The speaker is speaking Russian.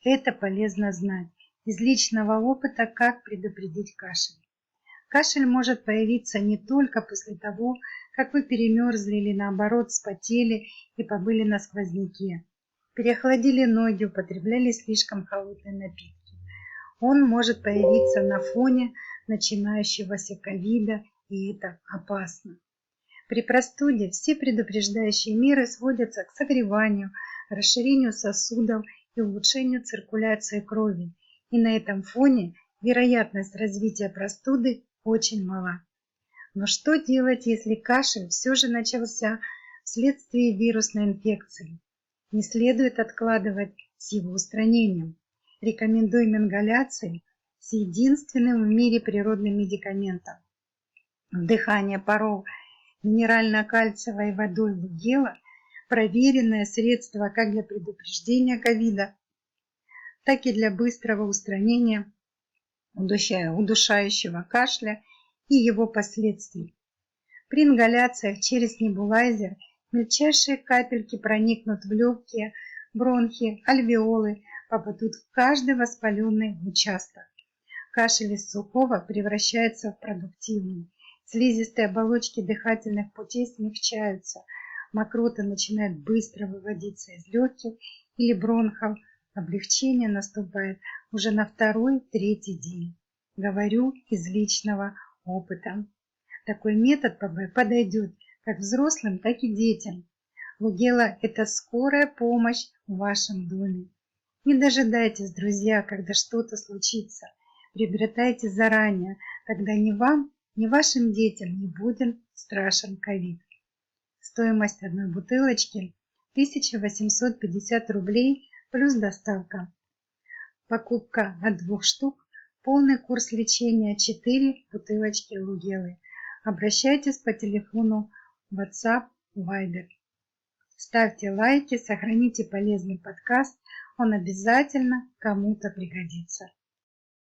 Это полезно знать из личного опыта, как предупредить кашель. Кашель может появиться не только после того, как вы перемерзли или наоборот вспотели и побыли на сквозняке, переохладили ноги, употребляли слишком холодные напитки. Он может появиться на фоне начинающегося ковида, и это опасно. При простуде все предупреждающие меры сводятся к согреванию, расширению сосудов и улучшению циркуляции крови. И на этом фоне вероятность развития простуды очень мала. Но что делать, если кашель все же начался вследствие вирусной инфекции? Не следует откладывать с его устранением. Рекомендуем ингаляции с единственным в мире природным медикаментом. Вдыхание паров минерально-кальциевой водой лугела – проверенное средство как для предупреждения ковида, так и для быстрого устранения удушающего кашля и его последствий. При ингаляциях через небулайзер мельчайшие капельки проникнут в легкие, бронхи, альвеолы, попадут в каждый воспаленный участок. Кашель из сухого превращается в продуктивный. Слизистые оболочки дыхательных путей смягчаются, мокрота начинает быстро выводиться из легких или бронхов, облегчение наступает уже на второй-третий день. Говорю из личного опыта. Такой метод подойдет как взрослым, так и детям. Лугела – это скорая помощь в вашем доме. Не дожидайтесь, друзья, когда что-то случится. Приобретайте заранее, тогда ни вам, ни вашим детям не будет страшен ковид. Стоимость одной бутылочки 1850 рублей плюс доставка. Покупка от 2 штук, полный курс лечения 4 бутылочки лугелы. Обращайтесь по телефону WhatsApp, Viber. Ставьте лайки, сохраните полезный подкаст, он обязательно кому-то пригодится.